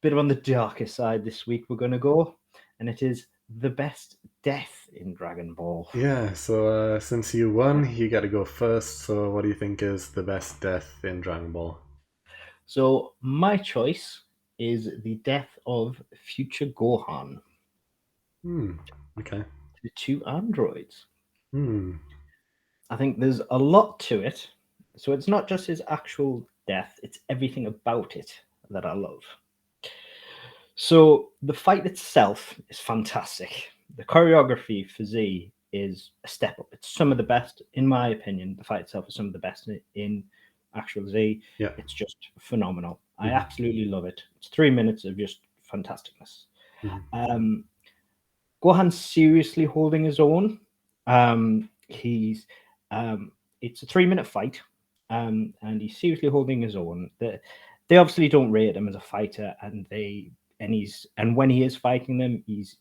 bit on the darker side this week we're going to go, and it is the best death in Dragon Ball. Yeah, so since you won, you got to go first. So, what do you think is the best death in Dragon Ball? So my choice is the death of future Gohan, Hmm. Okay. the two androids. Hmm. I think there's a lot to it. So it's not just his actual death, it's everything about it that I love. So the fight itself is fantastic. The choreography for Z is a step up. It's some of the best, in my opinion. The fight itself is some of the best in actual Z. Yeah. It's just phenomenal. I Mm-hmm. absolutely love it. It's 3 minutes of just fantasticness. Mm-hmm. Um, Gohan's seriously holding his own. He's it's a 3 minute fight, and he's seriously holding his own. They obviously don't rate him as a fighter, and when he is fighting them, he's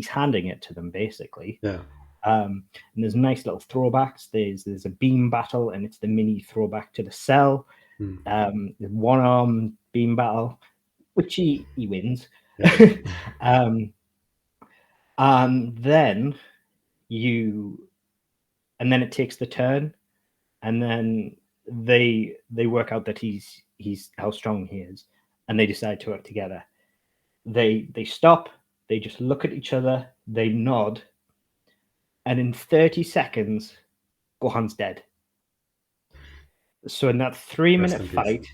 handing it to them basically. Yeah. And there's nice little throwbacks. There's a beam battle, and it's the mini throwback to the cell. Mm. The one arm beam battle, which he wins. Yeah. um, and then you and then it takes the turn, and then they work out that he's how strong he is, and they decide to work together. They stop, they just look at each other, they nod, and in 30 seconds Gohan's dead. So in that 3 minute Rest in peace.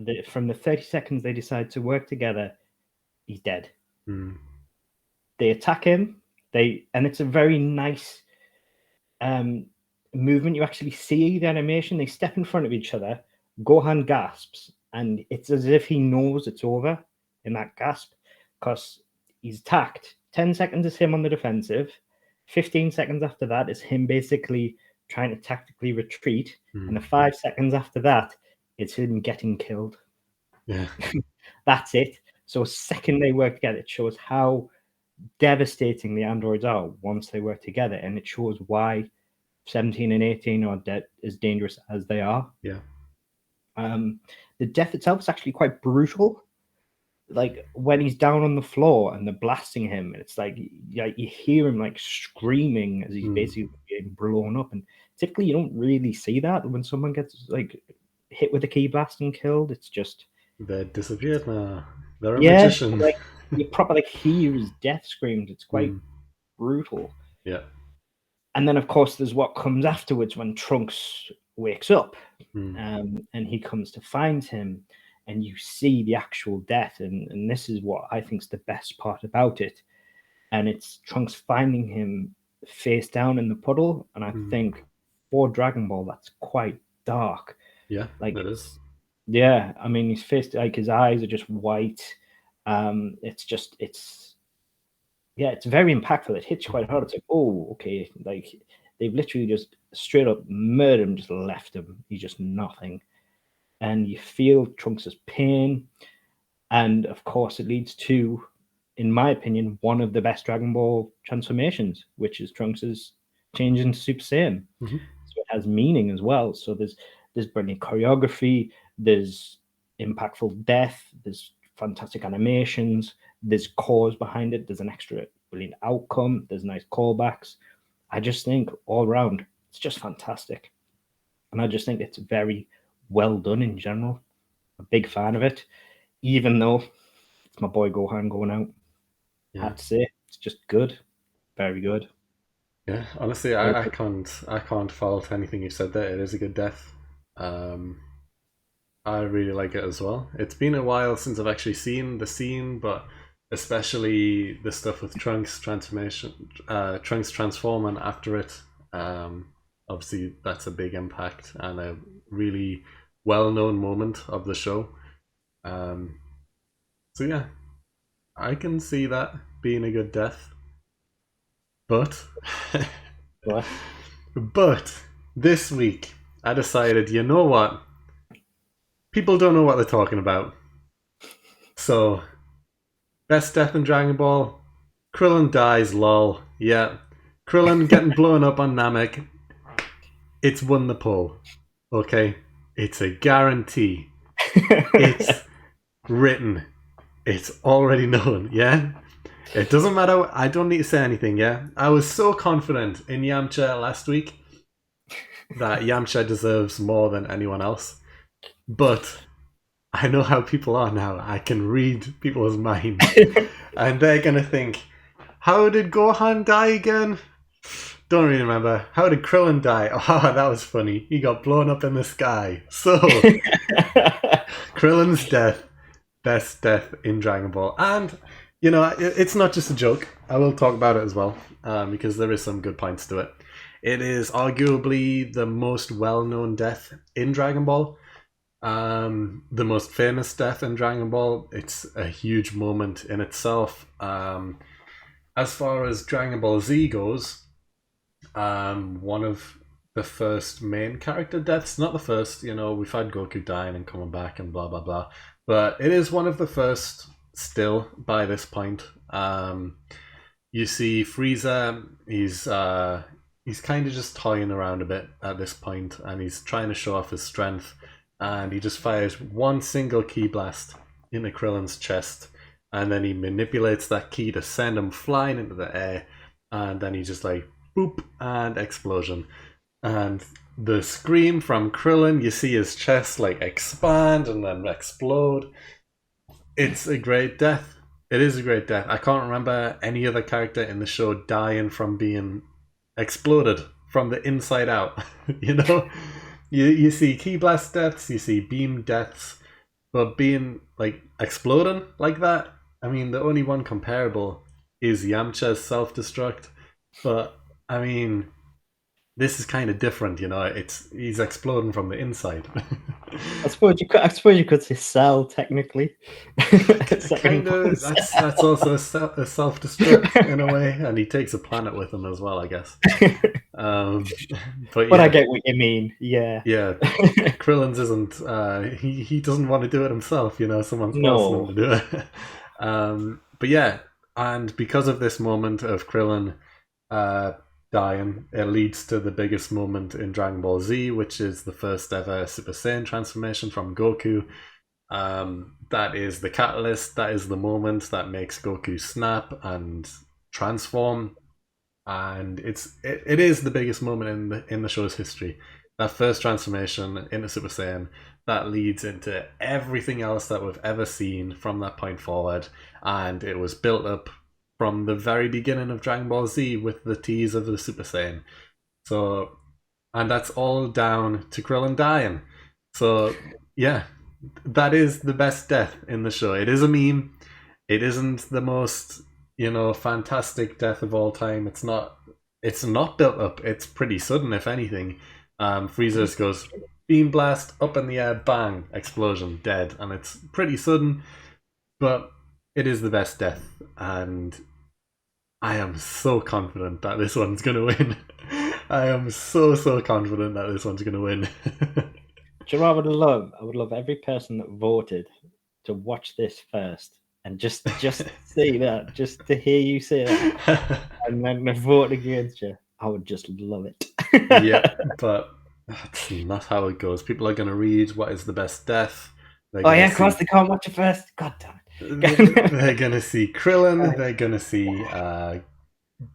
fight, from the 30 seconds they decide to work together, he's dead. Mm. They attack him, and it's a very nice um, movement. You actually see the animation. They step in front of each other. Gohan gasps, and it's as if he knows it's over in that gasp, because he's attacked. 10 seconds is him on the defensive. 15 seconds after that is him basically trying to tactically retreat. And the 5 seconds after that, it's him getting killed. Yeah. That's it. So second they work together, it shows how devastating the androids are once they work together, and it shows why 17 and 18 are as dangerous as they are. Yeah. The death itself is actually quite brutal. Like when he's down on the floor and they're blasting him, it's like you hear him like screaming as he's basically getting blown up. And typically, you don't really see that when someone gets like hit with a key blast and killed. It's just They disappeared now. They're a yeah, magician. like you proper like hear his death screams. It's quite brutal. Yeah. And then, of course, there's what comes afterwards when Trunks wakes up, and he comes to find him, and you see the actual death. And this is what I think is the best part about it. And it's Trunks finding him face down in the puddle. And I think for Dragon Ball, that's quite dark. Yeah, Like, it is. yeah, I mean, his face, like his eyes are just white. It's very impactful. It hits you quite hard. It's like, oh, okay. Like they've literally just straight up murdered him, just left him. He's just nothing. And you feel Trunks' pain. And of course, it leads to, in my opinion, one of the best Dragon Ball transformations, which is Trunks' change into Super Saiyan. Mm-hmm. So it has meaning as well. So there's brilliant choreography, there's impactful death, there's fantastic animations, there's cause behind it, there's an extra brilliant outcome, there's nice callbacks. I just think all around, it's just fantastic. And I just think it's very well done in general. I'm a big fan of it, even though it's my boy Gohan going out. Yeah. I have to say, it's just good. Very good. Yeah, honestly, I can't fault anything you said there. It is a good death. I really like it as well. It's been a while since I've actually seen the scene, but especially the stuff with Trunks transformation, Trunks transforming after it. Obviously, that's a big impact and a really well-known moment of the show. So yeah, I can see that being a good death. But But but this week I decided, you know what? People don't know what they're talking about. So, best death in Dragon Ball. Krillin dies, lol. Yeah. Krillin getting blown up on Namek. It's won the poll. Okay? It's a guarantee. It's written. It's already known, yeah? It doesn't matter. I don't need to say anything, yeah? I was so confident in Yamcha last week that Yamcha deserves more than anyone else. But I know how people are now. I can read people's minds. And they're going to think, how did Gohan die again? Don't really remember. How did Krillin die? Oh, that was funny. He got blown up in the sky. So, Krillin's death, best death in Dragon Ball. And, it's not just a joke. I will talk about it as well, because there is some good points to it. It is arguably the most well-known death in Dragon Ball. The most famous death in Dragon Ball. It's a huge moment in itself. As far as Dragon Ball Z goes, one of the first main character deaths, not the first, we've had Goku dying and coming back and blah blah blah, but it is one of the first still by this point. You see Frieza, he's kind of just toying around a bit at this point, and he's trying to show off his strength, and he just fires one single ki blast into Krillin's chest, and then he manipulates that ki to send him flying into the air, and then he just like boop and explosion. And the scream from Krillin, you see his chest like expand and then explode. It's a great death. It is a great death. I can't remember any other character in the show dying from being exploded from the inside out. You see ki blast deaths, you see beam deaths, but being like exploding like that, I mean, the only one comparable is Yamcha's self-destruct. But I mean, this is kind of different, he's exploding from the inside. I suppose you could say Cell technically. Kind of. That's also a self-destruct in a way, and he takes a planet with him as well, I guess. But I get what you mean. Yeah. Yeah. Krillin's isn't. He doesn't want to do it himself. Someone's forcing him to do it. But yeah, and because of this moment of Krillin dying, it leads to the biggest moment in Dragon Ball Z, which is the first ever Super Saiyan transformation from Goku. That is the catalyst, that is the moment that makes Goku snap and transform, and it is the biggest moment in the show's history. That first transformation into Super Saiyan that leads into everything else that we've ever seen from that point forward, and it was built up from the very beginning of Dragon Ball Z with the tease of the Super Saiyan. So, and that's all down to Krillin dying. So, yeah, that is the best death in the show. It is a meme. It isn't the most, fantastic death of all time. It's not built up. It's pretty sudden, if anything. Frieza just goes beam blast up in the air, bang, explosion, dead, and it's pretty sudden, but it is the best death, and I am so confident that this one's going to win. I am so confident that this one's going to win. Do you know what I would love every person that voted to watch this first and just see that, just to hear you say that, and then vote against you. I would just love it. Yeah, but that's not how it goes. People are going to read what is the best death. Of course they can't watch it first. God damn it. They're going to see Krillin, they're going to see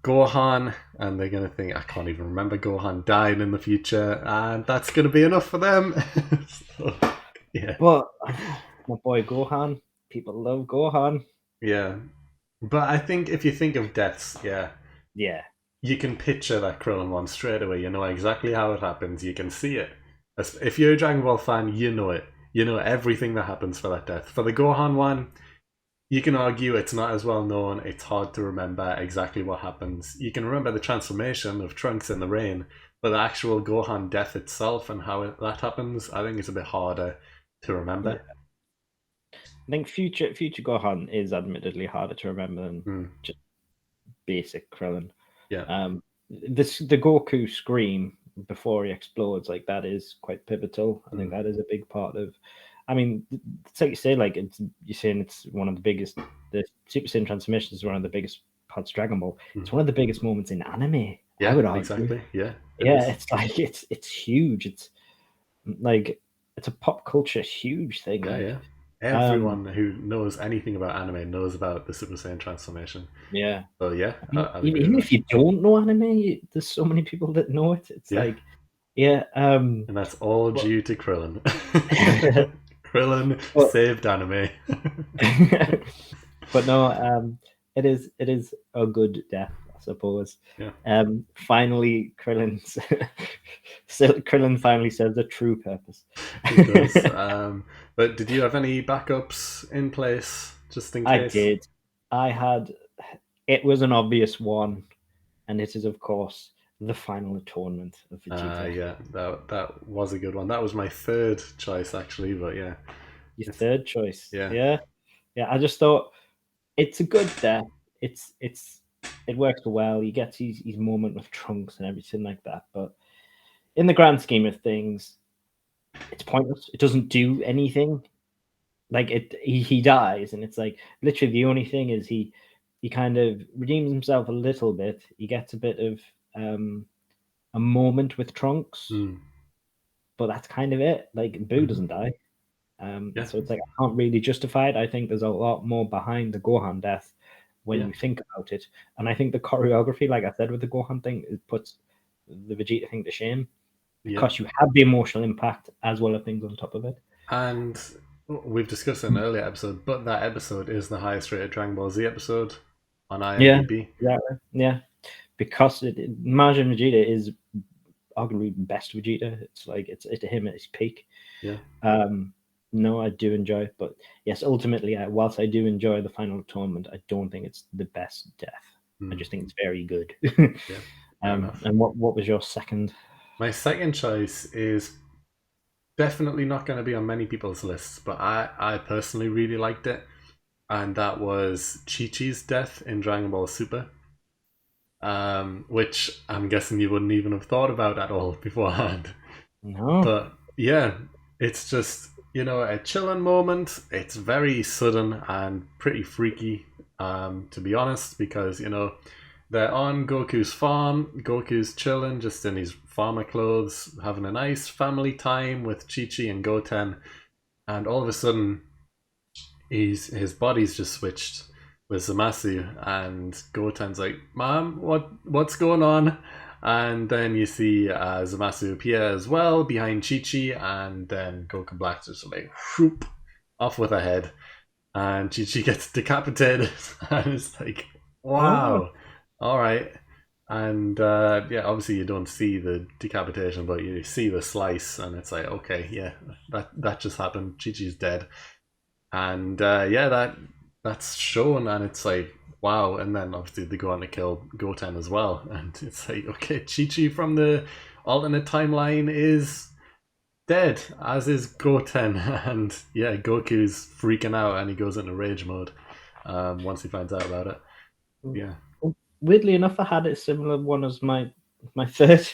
Gohan, and they're going to think, I can't even remember Gohan dying in the future, and that's going to be enough for them. So, yeah. But my boy Gohan, people love Gohan. Yeah. But I think if you think of deaths, yeah, you can picture that Krillin one straight away. You know exactly how it happens. You can see it. If you're a Dragon Ball fan, you know it. You know everything that happens for that death. For the Gohan one, you can argue it's not as well known. It's hard to remember exactly what happens. You can remember the transformation of Trunks in the rain, but the actual Gohan death itself and how that happens, I think it's a bit harder to remember. Yeah. I think future Gohan is admittedly harder to remember than just basic Krillin. Yeah. The Goku scream before he explodes, like, that is quite pivotal. I think that is a big part of. I mean, it's like you say, like, you're saying it's one of the biggest. The Super Saiyan transformation is one of the biggest parts of Dragon Ball. It's one of the biggest moments in anime. Yeah, I would argue. Exactly. Yeah. It's like it's huge. It's like it's a pop culture huge thing. Yeah, like. yeah. Um, everyone who knows anything about anime knows about the Super Saiyan transformation. yeah. So yeah, I'd agree Even with that. if you don't know anime, there's so many people that know it. It's Yeah, like, yeah. and that's all But, due to Krillin. Krillin but saved anime. but no, it is a good death, I suppose. Yeah, Finally, Krillin finally serves a true purpose. he does. But did you have any backups in place just in I case? did. I had. It was an obvious one, and it is of course the final atonement of Vegeta. Yeah, that was a good one. That was my third choice actually, but yeah, Your it's third choice, yeah, yeah, yeah. I just thought it's a good death. It works well. He gets his moment with Trunks and everything like that. But in the grand scheme of things, it's pointless. It doesn't do anything. Like he dies, and it's like literally the only thing is he kind of redeems himself a little bit. He gets a bit of um, a moment with Trunks, mm, but that's kind of it. Like Boo mhm, doesn't die. yeah, So it's like I can't really justify it. I think there's a lot more behind the Gohan death when yeah, you think about it, and I think the choreography, like I said with the Gohan thing, it puts the Vegeta thing to shame yeah. because you have the emotional impact as well as things on top of it. And we've discussed in an earlier episode, but that episode is the highest rated Dragon Ball Z episode on Yeah, IMDb. exactly. Yeah, because Majin Vegeta is arguably best Vegeta. It's like it's him at his peak. Yeah. Um, no, I do enjoy it, but yes, ultimately, whilst I do enjoy the final atonement, I don't think it's the best death. I Mm, just think it's very good. yeah. Fair enough. And what was your second? My second choice is definitely not going to be on many people's lists, but I personally really liked it, and that was Chi Chi's death in Dragon Ball Super, which I'm guessing you wouldn't even have thought about at all beforehand. No, But yeah, it's just a chilling moment. It's very sudden and pretty freaky, to be honest, because they're on Goku's farm. Goku's chilling, just in his farmer clothes, having a nice family time with Chi Chi and Goten, and all of a sudden, his body's just switched with Zamasu, and Goten's like, "Mom, what's going on?" And then you see Zamasu appear as well behind Chi Chi, and then Goku Black's just like whoop off with her head, and Chi Chi gets decapitated, and it's like, oh, wow, all right. And yeah, obviously you don't see the decapitation, but you see the slice, and it's like, okay, yeah, that just happened. Chi Chi's dead, and yeah, that's shown, and it's like, wow. And then obviously they go on to kill Goten as well, and it's like, okay, Chi Chi from the alternate timeline is dead, as is Goten, and yeah, Goku's freaking out, and he goes into rage mode once he finds out about it. Yeah, weirdly enough, I had a similar one as my third.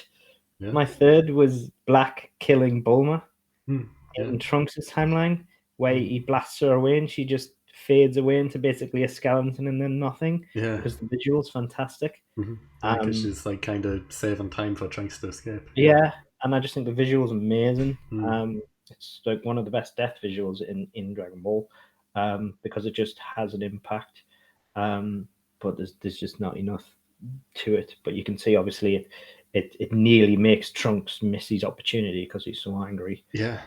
yeah, My third was Black killing Bulma yeah, in Trunks' timeline, where mm, he blasts her away and she just fades away into basically a skeleton and then nothing yeah. because the visual's fantastic. Mm-hmm. Yeah, because Um, she's like kind of saving time for Trunks to escape. Yeah. yeah, and I just think the visual's amazing. Mm. It's like one of the best death visuals in Dragon Ball because it just has an impact. But there's just not enough to it. But you can see obviously it nearly makes Trunks miss his opportunity because he's so angry. Yeah.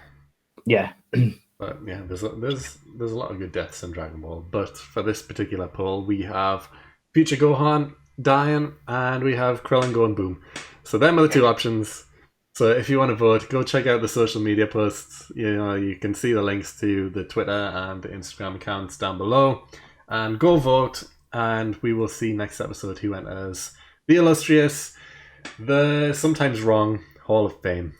Yeah, But yeah, there's a lot of good deaths in Dragon Ball. But for this particular poll, we have Future Gohan dying, and we have Krillin going boom. So them are the two options. So if you want to vote, go check out the social media posts. You can see the links to the Twitter and the Instagram accounts down below, and go vote. And we will see next episode who enters the illustrious, the sometimes wrong Hall of Fame.